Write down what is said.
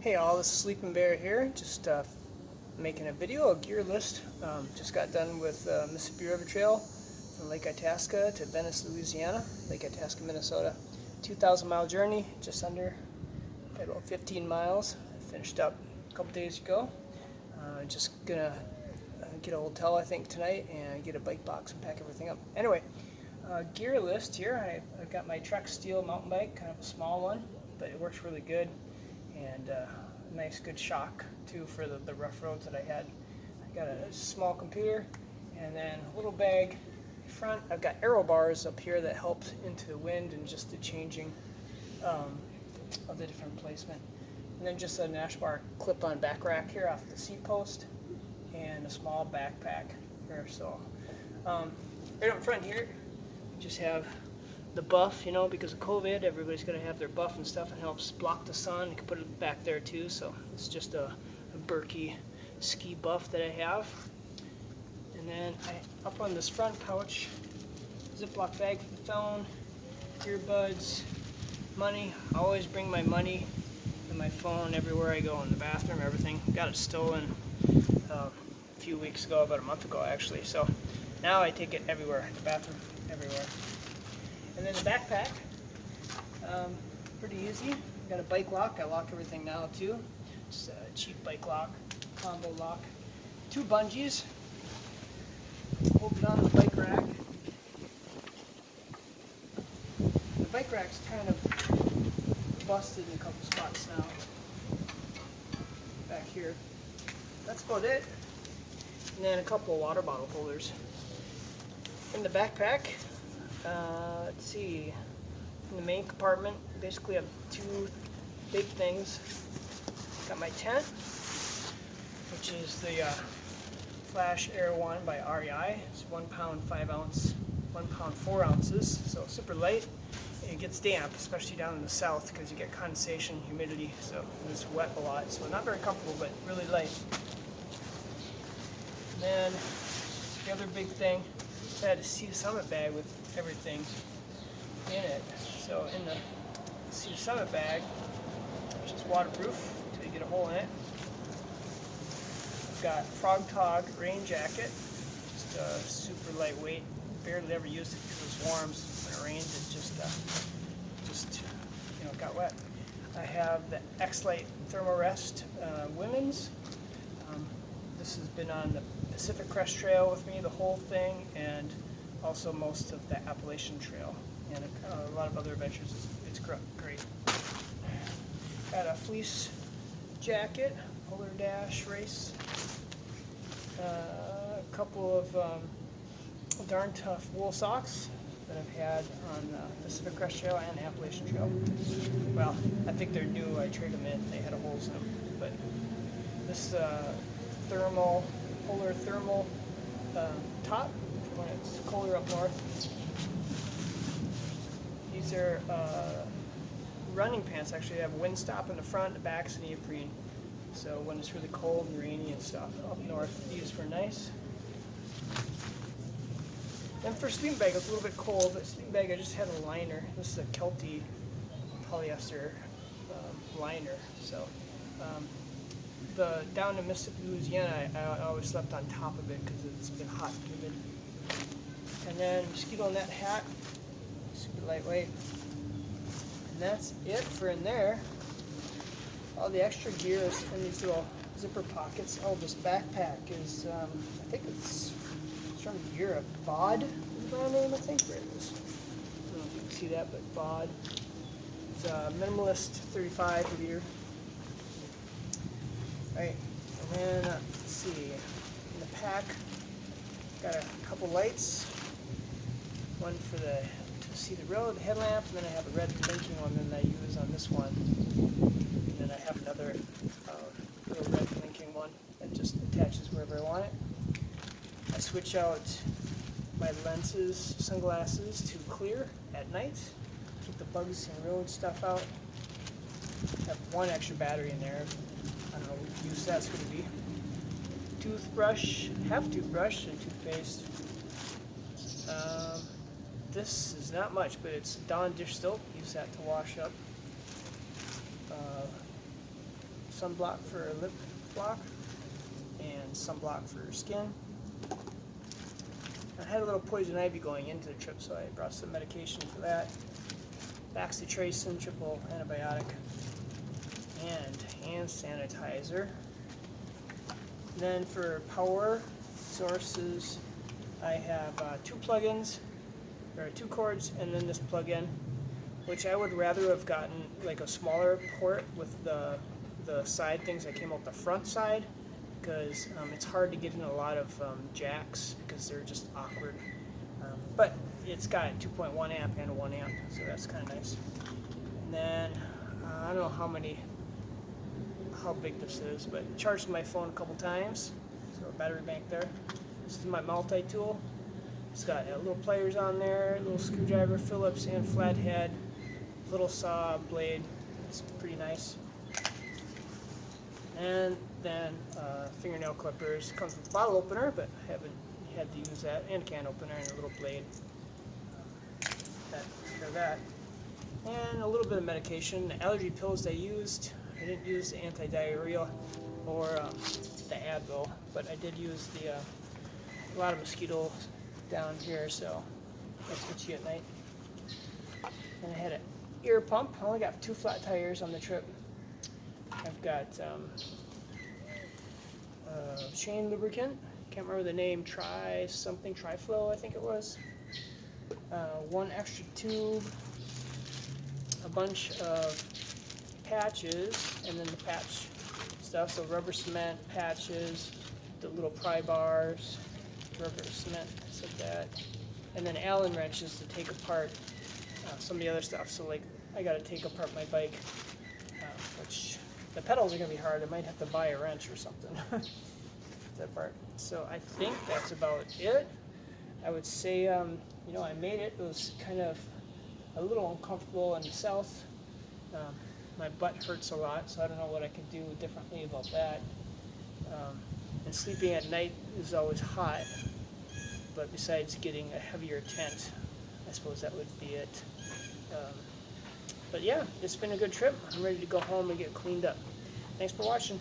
Hey all, this is Sleeping Bear here, just making a video, a gear list. Just got done with Mississippi River Trail from Lake Itasca to Venice, Louisiana, Lake Itasca, Minnesota. 2,000-mile journey, just under, about 15 miles. Finished up a couple days ago. Just gonna get a hotel, I think, tonight and get a bike box and pack everything up. Anyway, gear list here. I've got my Trek Steel mountain bike, kind of a small one, but it works really good. And nice good shock too for the rough roads that I had. I got a small computer and then a little bag front. I've got aero bars up here that help into the wind and just the changing of the different placement. And then just a Nash bar clip-on back rack here off the seat post and a small backpack here. So right up front here, just have the buff, you know, because of COVID, everybody's got to have their buff and stuff. It helps block the sun. You can put it back there too. So it's just a Berkey ski buff that I have. And then up on this front pouch, Ziploc bag for the phone, earbuds, money. I always bring my money and my phone everywhere I go, in the bathroom, everything. Got it stolen a few weeks ago, about a month ago actually. So now I take it everywhere, the bathroom, everywhere. And then the backpack, pretty easy. Got a bike lock. I lock everything now too. It's a cheap bike lock, combo lock. 2 bungees. Hold it on the bike rack. The bike rack's kind of busted in a couple spots now. Back here. That's about it. And then a couple of water bottle holders. In the backpack, let's see, in the main compartment, basically I have 2 big things. Got my tent, which is the Flash Air 1 by REI. It's 1 pound 5 ounce, 1 pound 4 ounces, so super light. It gets damp, especially down in the south, because you get condensation, humidity, so it's wet a lot. So not very comfortable, but really light. And then the other big thing, I had a Sea Summit bag with everything in it. So in the Sea Summit bag, which is waterproof until you get a hole in it, I've got Frog Tog rain jacket, just super lightweight. Barely ever used it because it was warm. So when it rained, it just you know, got wet. I have the X-Lite Thermarest women's. This has been on the Pacific Crest Trail with me, the whole thing, and also most of the Appalachian Trail, and a lot of other adventures. It's great. Got a fleece jacket, Polar Dash race, a couple of darn tough wool socks that I've had on the Pacific Crest Trail and the Appalachian Trail. Well, I think they're new. I traded them in. They had holes in them, but this polar thermal top for when it's colder up north. These are running pants. Actually, they have a wind stop in the front, the back's a neoprene. So when it's really cold and rainy and stuff up north, these were nice. Then for sleeping bag, it's a little bit cold, but sleeping bag I just had a liner. This is a Kelty polyester liner. So down in Mississippi, Louisiana, I always slept on top of it because it's been hot and humid. And then mosquito net hat, super lightweight. And that's it for in there. All the extra gear is in these little zipper pockets. Oh, this backpack is, I think it's from Europe. Bod is the brand name, I think. There it is. I don't know if you can see that, but Bod. It's a minimalist 35 liter. Right, and then let's see, in the pack, got a couple lights, one for to see the road, the headlamp, and then I have a red blinking one that I use on this one, and then I have another little red blinking one that just attaches wherever I want it. I switch out my lenses, sunglasses, to clear at night, keep the bugs and road stuff out. I have 1 extra battery in there. I don't know what use that's going to be. Toothbrush, half toothbrush and toothpaste. This is not much, but it's Dawn dish soap. Use that to wash up sunblock for a lip block and sunblock for your skin. I had a little poison ivy going into the trip, so I brought some medication for that. Bacitracin, triple antibiotic, and hand sanitizer. Then for power sources, I have 2 plugins, or 2 cords, and then this plug-in, which I would rather have gotten like a smaller port with the side things that came out the front side, because it's hard to get in a lot of jacks because they're just awkward. But it's got 2.1 amp and 1 amp, so that's kind of nice. And then I don't know how big this is, but it charged my phone a couple times, so a battery bank there. This is my multi-tool. It's got little pliers on there, little screwdriver, Phillips, and flathead, little saw blade. It's pretty nice. And then fingernail clippers. Comes with a bottle opener, but I haven't had to use that, and can opener and a little blade. For that. And a little bit of medication. The allergy pills I used, I didn't use the anti-diarrhea or the Advil, but I did use a lot of mosquitoes down here, so that's itchy at night. And I had an ear pump. I only got 2 flat tires on the trip. I've got chain lubricant. Can't remember the name. Triflow, I think it was. 1 extra tube. A bunch of patches, and then the patch stuff. So rubber cement patches, the little pry bars, rubber cement, stuff like that, and then Allen wrenches to take apart some of the other stuff. So like I got to take apart my bike, which the pedals are gonna be hard. I might have to buy a wrench or something. That part. So I think that's about it. I would say I made it. It was kind of a little uncomfortable in the south. My butt hurts a lot, so I don't know what I can do differently about that. And sleeping at night is always hot, but besides getting a heavier tent, I suppose that would be it. But yeah, it's been a good trip. I'm ready to go home and get cleaned up. Thanks for watching.